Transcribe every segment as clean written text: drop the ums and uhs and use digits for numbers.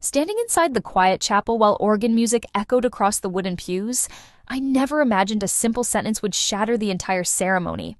Standing inside the quiet chapel while organ music echoed across the wooden pews, I never imagined a simple sentence would shatter the entire ceremony.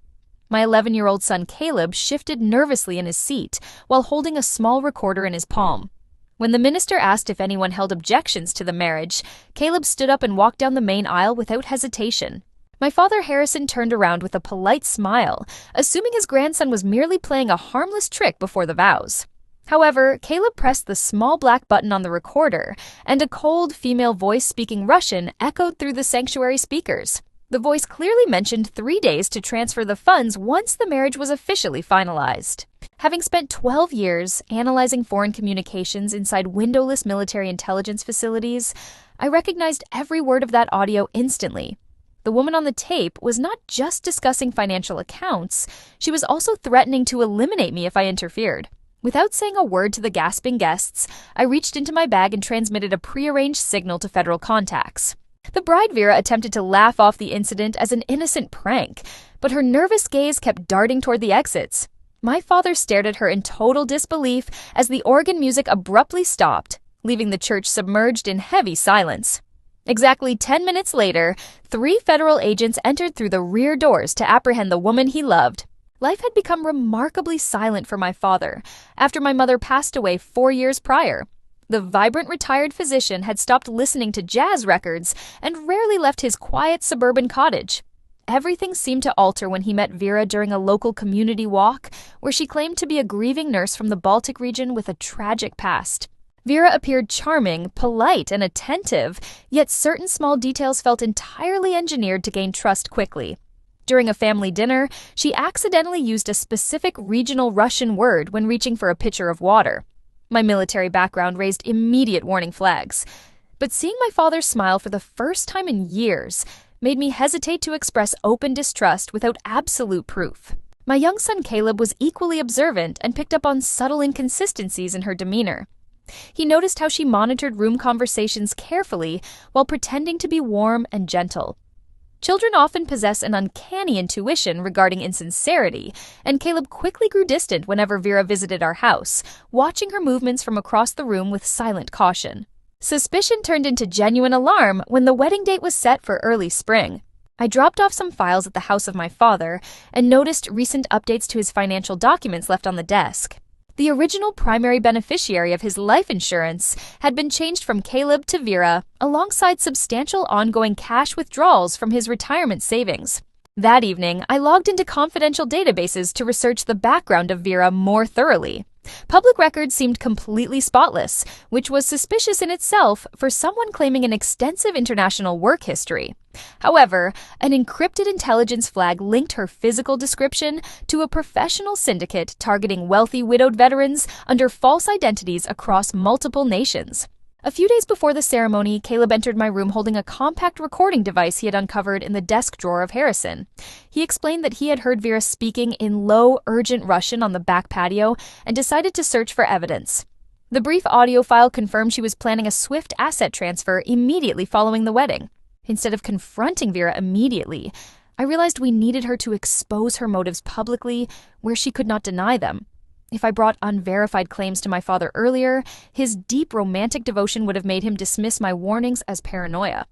My 11-year-old son Caleb shifted nervously in his seat while holding a small recorder in his palm. When the minister asked if anyone held objections to the marriage, Caleb stood up and walked down the main aisle without hesitation. My father Harrison turned around with a polite smile, assuming his grandson was merely playing a harmless trick before the vows. However, Caleb pressed the small black button on the recorder, and a cold female voice speaking Russian echoed through the sanctuary speakers. The voice clearly mentioned 3 days to transfer the funds once the marriage was officially finalized. Having spent 12 years analyzing foreign communications inside windowless military intelligence facilities, I recognized every word of that audio instantly. The woman on the tape was not just discussing financial accounts, she was also threatening to eliminate me if I interfered. Without saying a word to the gasping guests, I reached into my bag and transmitted a prearranged signal to federal contacts. The bride Vera attempted to laugh off the incident as an innocent prank, but her nervous gaze kept darting toward the exits. My father stared at her in total disbelief as the organ music abruptly stopped, leaving the church submerged in heavy silence. Exactly 10 minutes later, 3 federal agents entered through the rear doors to apprehend the woman he loved. Life had become remarkably silent for my father after my mother passed away 4 years prior. The vibrant retired physician had stopped listening to jazz records and rarely left his quiet suburban cottage. Everything seemed to alter when he met Vera during a local community walk, where she claimed to be a grieving nurse from the Baltic region with a tragic past. Vera appeared charming, polite, and attentive, yet certain small details felt entirely engineered to gain trust quickly. During a family dinner, she accidentally used a specific regional Russian word when reaching for a pitcher of water. My military background raised immediate warning flags, but seeing my father smile for the first time in years made me hesitate to express open distrust without absolute proof. My young son Caleb was equally observant and picked up on subtle inconsistencies in her demeanor. He noticed how she monitored room conversations carefully while pretending to be warm and gentle. Children often possess an uncanny intuition regarding insincerity, and Caleb quickly grew distant whenever Vera visited our house, watching her movements from across the room with silent caution. Suspicion turned into genuine alarm when the wedding date was set for early spring. I dropped off some files at the house of my father and noticed recent updates to his financial documents left on the desk. The original primary beneficiary of his life insurance had been changed from Caleb to Vera, alongside substantial ongoing cash withdrawals from his retirement savings. That evening, I logged into confidential databases to research the background of Vera more thoroughly. Public records seemed completely spotless, which was suspicious in itself for someone claiming an extensive international work history. However, an encrypted intelligence flag linked her physical description to a professional syndicate targeting wealthy widowed veterans under false identities across multiple nations. A few days before the ceremony, Caleb entered my room holding a compact recording device he had uncovered in the desk drawer of Harrison. He explained that he had heard Vera speaking in low, urgent Russian on the back patio and decided to search for evidence. The brief audio file confirmed she was planning a swift asset transfer immediately following the wedding. Instead of confronting Vera immediately, I realized we needed her to expose her motives publicly where she could not deny them. If I brought unverified claims to my father earlier, his deep romantic devotion would have made him dismiss my warnings as paranoia.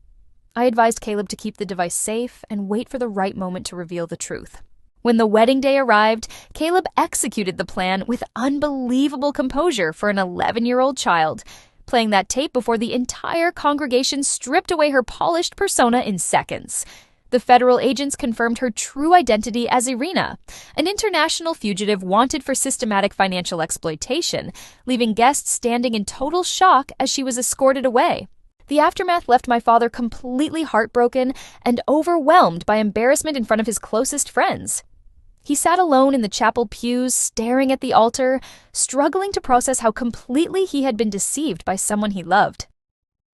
I advised Caleb to keep the device safe and wait for the right moment to reveal the truth. When the wedding day arrived, Caleb executed the plan with unbelievable composure for an 11-year-old child, playing that tape before the entire congregation stripped away her polished persona in seconds. The federal agents confirmed her true identity as Irina, an international fugitive wanted for systematic financial exploitation, leaving guests standing in total shock as she was escorted away. The aftermath left my father completely heartbroken and overwhelmed by embarrassment in front of his closest friends. He sat alone in the chapel pews, staring at the altar, struggling to process how completely he had been deceived by someone he loved.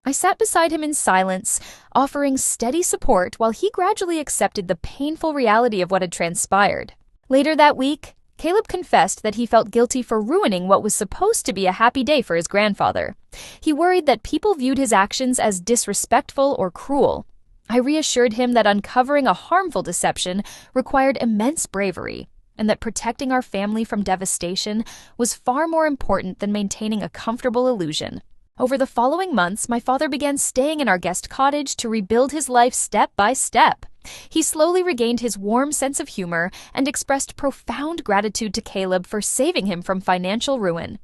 I sat beside him in silence, offering steady support while he gradually accepted the painful reality of what had transpired. Later that week, Caleb confessed that he felt guilty for ruining what was supposed to be a happy day for his grandfather. He worried that people viewed his actions as disrespectful or cruel. I reassured him that uncovering a harmful deception required immense bravery, and that protecting our family from devastation was far more important than maintaining a comfortable illusion. Over the following months, my father began staying in our guest cottage to rebuild his life step by step. He slowly regained his warm sense of humor and expressed profound gratitude to Caleb for saving him from financial ruin.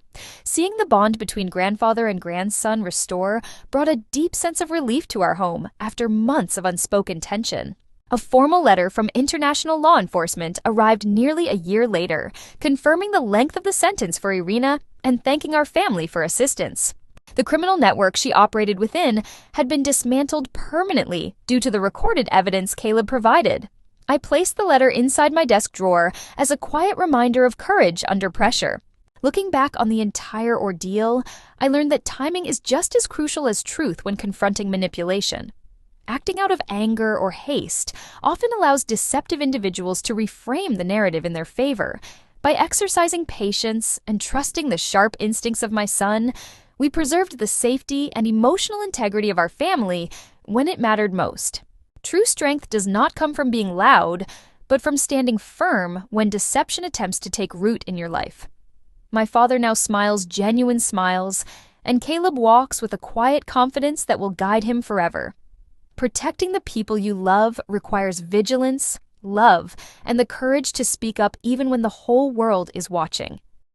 Seeing the bond between grandfather and grandson restore brought a deep sense of relief to our home after months of unspoken tension. A formal letter from international law enforcement arrived nearly a year later, confirming the length of the sentence for Irina and thanking our family for assistance. The criminal network she operated within had been dismantled permanently due to the recorded evidence Caleb provided. I placed the letter inside my desk drawer as a quiet reminder of courage under pressure. Looking back on the entire ordeal, I learned that timing is just as crucial as truth when confronting manipulation. Acting out of anger or haste often allows deceptive individuals to reframe the narrative in their favor. By exercising patience and trusting the sharp instincts of my son, we preserved the safety and emotional integrity of our family when it mattered most. True strength does not come from being loud, but from standing firm when deception attempts to take root in your life. My father now smiles genuine smiles, and Caleb walks with a quiet confidence that will guide him forever. Protecting the people you love requires vigilance, love, and the courage to speak up even when the whole world is watching.